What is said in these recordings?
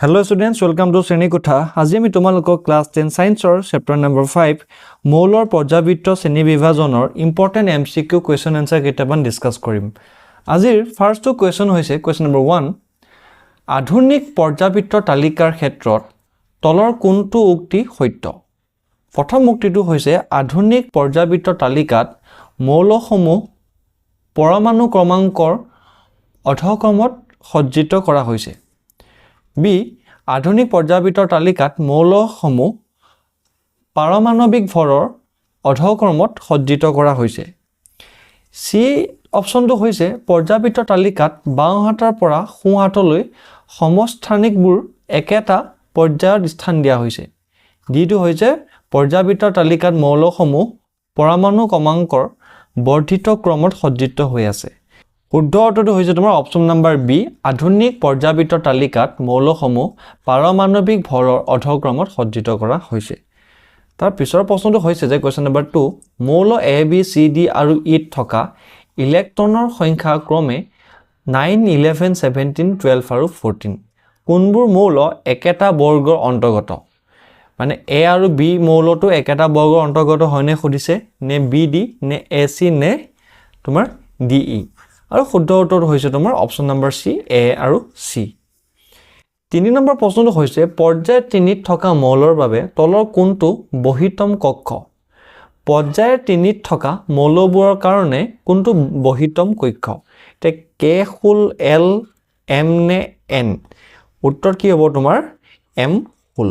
Hello students, welcome to Srenikotha. আজি আমি তোমালোকক ক্লাস 10 সায়েন্সৰ চেপ্টাৰ নম্বৰ 5 মৌলৰ পৰ্যাবৃত্ত শ্ৰেণী বিভাজনৰ ইম্পৰ্টেন্ট এমসিকিউ কোৱেশ্চন আনসাৰ কেইটামান ডিসকাস কৰিম। আজিৰ ফাৰ্স্ট কোৱেশ্চন হৈছে কোৱেশ্চন নম্বৰ 1 আধুনিক পৰ্যাবৃত্ত তালিকাৰ ক্ষেত্ৰত তলৰ কোনটো উক্তি সত্য? প্ৰথম উক্তিটো হৈছে আধুনিক পৰ্যাবৃত্ত তালিকাত মৌলসমূহ পৰমাণু ক্ৰমাংকৰ অধক্ৰমত সজ্জিত কৰা হৈছে। B আধুনিক পৰ্যাবৃত্তৰ তালিকাত মৌলসমূহ পাৰমাণৱিক ভৰৰ অধক্ৰমত সজ্জিত কৰা হৈছে। C অপচনটো হৈছে পৰ্যাবৃত্ত তালিকাত বাওঁ হাতৰ পৰা সোঁ হাতলৈ সমস্থানিকবোৰ একেটা পৰ্যায়ত স্থান দিয়া হৈছে। D টো হৈছে পৰ্যাবৃত্তৰ তালিকাত মৌলসমূহ পৰমাণু ক্ৰমাংকৰ বৰ্ধিত ক্ৰমত সজ্জিত হৈ আছে। শুদ্ধ উত্তৰটো হৈছে তোমাৰ অপচন নম্বৰ বি আধুনিক পৰ্যাবৃত্ত তালিকাত মৌলসমূহ পাৰমাণৱিক ভৰৰ অধক্ৰমত সজ্জিত কৰা হৈছে। তাৰ পিছৰ প্ৰশ্নটো হৈছে যে কোৱেশ্চন নম্বৰ 2 মৌল এ বি সি ডি আৰু ই থকা ইলেক্ট্ৰনৰ সংখ্যা ক্ৰমে 9 11 17 12 আৰু 14 কোনবোৰ মৌল একেটা বৰ্গৰ অন্তৰ্গত? মানে এ আৰু বি মৌলটো একেটা বৰ্গৰ অন্তৰ্গত হয়নে সুধিছে, নে বি ডি নে এ সি নে তোমাৰ ডি ই। আৰু শুদ্ধ উত্তৰটো হৈছে তোমাৰ অপচন নম্বৰ সি এ আৰু সি। 3 নম্বৰ প্ৰশ্নটো হৈছে পৰ্যায় 3ত থকা মৌলৰ বাবে তলৰ কোনটো বহিতম কক্ষ? পৰ্যায় 3ত থকা মৌলবোৰৰ কাৰণে কোনটো বহিতম কক্ষ? তে কে হোল এল এম নে এন? উত্তৰ কি হ'ব তোমাৰ এম হোল।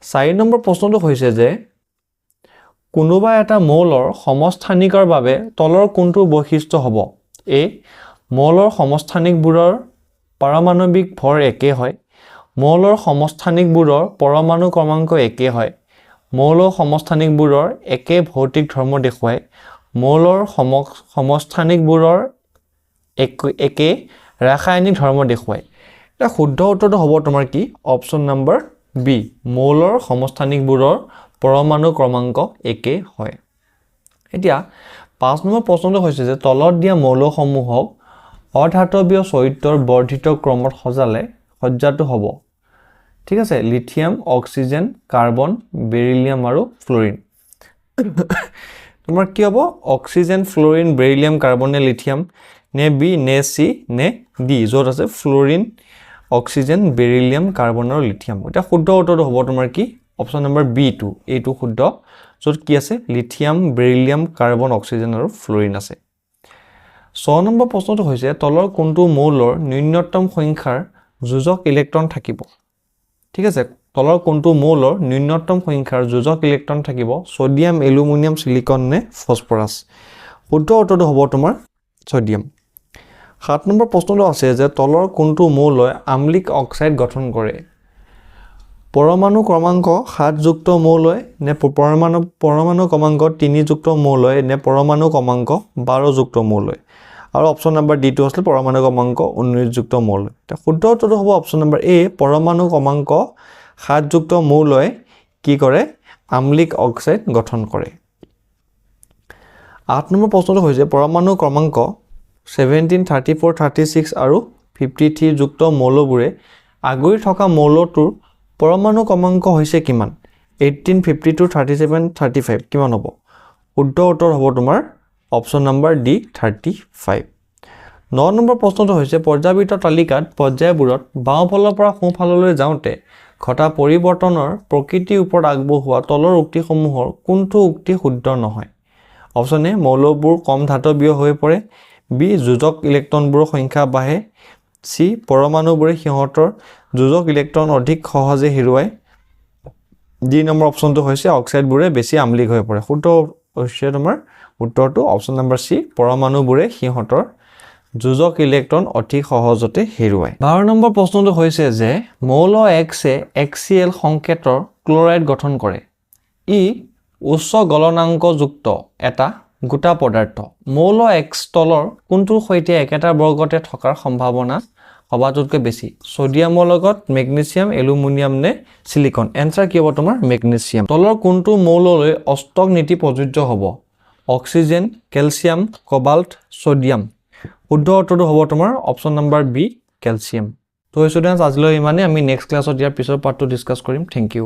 4 নম্বৰ প্ৰশ্নটো হৈছে যে কোনোবা এটা মৌলৰ সমস্থানিকৰ বাবে তলৰ কোনটো বৈশিষ্ট্য হ'ব? এ মৌলৰ সমস্থানিকবোৰৰ পাৰমাণৱিক ভৰ একে হয়, মৌলৰ সমস্থানিকবোৰৰ পৰমাণু ক্ৰমাংক একে হয়, মৌলৰ সমস্থানিকবোৰৰ একে ভৌতিক ধৰ্ম দেখুৱায়, মৌলৰ সমস্থানিকবোৰৰ একে ৰাসায়নিক ধৰ্ম দেখুৱায়। এটা শুদ্ধ উত্তৰটো হ'ব তোমাৰ কি অপচন নম্বৰ বি মৌলৰ সমস্থানিকবোৰৰ পৰমাণু ক্ৰমাংক একে হয়। এতিয়া 5 নম্বৰ প্ৰশ্নটো হৈছে যে তলত দিয়া মৌলসমূহক অধাতৱীয় চৰিত্ৰৰ বৰ্ধিত ক্ৰমত সজালে সজ্জাটো হ'ব। ঠিক আছে, লিথিয়াম, অক্সিজেন, কাৰ্বন, বেৰিলিয়াম আৰু ফ্লৰিন। তোমাৰ কি হ'ব অক্সিজেন, ফ্লৰিন, বেৰিলিয়াম, কাৰ্বন নে লিথিয়াম নে বি নে চি নে ডি য'ত আছে ফ্লৰিন, অক্সিজেন, বেৰিলিয়াম, কাৰ্বন আৰু লিথিয়াম। এতিয়া শুদ্ধ উত্তৰটো হ'ব তোমাৰ কি অপচন নম্বৰ বি টো এইটো শুদ্ধ য'ত কি আছে লিথিয়াম, বেৰিলিয়াম, কাৰ্বন, অক্সিজেন আৰু ফ্লৰিন আছে। 6 নম্বৰ প্ৰশ্নটো হৈছে তলৰ কোনটো মৌলৰ ন্যূনতম সংখ্যাৰ যোজক ইলেক্ট্ৰন থাকিব? ঠিক আছে, তলৰ কোনটো মৌলৰ ন্যূনতম সংখ্যাৰ যোজক ইলেক্ট্ৰন থাকিব? সোডিয়াম, এলুমিনিয়াম, সিলিকন নে ফসফৰাছ? শুদ্ধ উত্তৰটো হ'ব তোমাৰ সোডিয়াম। 7 নম্বৰ প্ৰশ্নটো আছে যে তলৰ কোনটো মৌলই আম্লিক অক্সাইড গঠন কৰে? পৰমাণু ক্ৰমাংক 7 যুক্ত মৌলই নে পৰমাণু ক্ৰমাংক 3 যুক্ত মৌলই নে পৰমাণু ক্ৰমাংক 12 যুক্ত মৌলই? আৰু অপচন নম্বৰ ডি টো আছিল পৰমাণু ক্ৰমাংক 19 যুক্ত মৌলই। এটা শুদ্ধ উত্তৰটো হ'ব অপচন নম্বৰ এ পৰমাণু ক্ৰমাংক 7 যুক্ত মৌলই কি কৰে আম্লিক অক্সাইড গঠন কৰে। 8 নম্বৰ প্ৰশ্নটো হৈছে পৰমাণু ক্ৰমাংক 17 34 36 আৰু 53 যুক্ত মৌলবোৰে আগৰি থকা মৌলটোৰ পৰমাণু ক্ৰমাংক হৈছে কিমান? 18 52 37 35 কিমান হ'ব? শুদ্ধ উত্তৰ হ'ব তোমাৰ অপচন নম্বৰ ডি 35। 9 নম্বৰ প্ৰশ্নটো হৈছে পৰ্যাবৃত্ত তালিকাত পৰ্যায়বোৰত বাওঁ ফালৰ পৰা সোঁ ফাললৈ যাওঁতে ঘটা পৰিৱৰ্তনৰ প্ৰকৃতিৰ ওপৰত আগবঢ়োৱা তলৰ উক্তিসমূহৰ কোনটো উক্তি শুদ্ধ নহয়? অপচন এ মৌলবোৰ কম ধাতৱীয় হৈ পৰে, বি যোজক ইলেক্ট্ৰনবোৰৰ সংখ্যা বাঢ়ে, চি পৰমাণুবোৰে সিহঁতৰ যোজক ইলেক্ট্ৰন অধিক সহজে হেৰুৱায়, ডি নম্বৰ অপচনটো হৈছে অক্সাইডবোৰে বেছি আম্লিক হৈ পৰে। শুদ্ধ হৈছে তোমাৰ উত্তৰটো অপচন নম্বৰ চি পৰমাণুবোৰে সিহঁতৰ যোজক ইলেক্ট্ৰন অতি সহজতে হেৰুৱায়। 12 নম্বৰ প্ৰশ্নটো হৈছে যে মৌল এক্সে এক্সিএল সংকেতৰ ক্লৰাইড গঠন কৰে। ই উচ্চ গলনাংকযুক্ত এটা গোটা পদাৰ্থ। মৌল এক্স তলৰ কোনটোৰ সৈতে একেটা বৰ্গতে থকাৰ সম্ভাৱনা সবাতোতকৈ বেছি? সোডিয়ামৰ লগত মেগনেছিয়াম, এলুমিনিয়াম নে সিলিকন? এনসাৰ কি হ'ব তোমাৰ মেগনেছিয়াম। তলৰ কোনটো মৌললৈ অষ্টক নীতি প্ৰযোজ্য হ'ব? Oxygen, calcium, cobalt, sodium. শুদ্ধ উত্তৰটো হ'ব তোমাৰ অপচন নম্বৰ বি কেলছিয়াম। তো ষ্টুডেণ্টছ আজিলৈ ইমানেই আমি নেক্সট ক্লাছত ইয়াৰ পিছৰ পাৰ্টটো ডিছকাছ কৰিম থেংক ইউ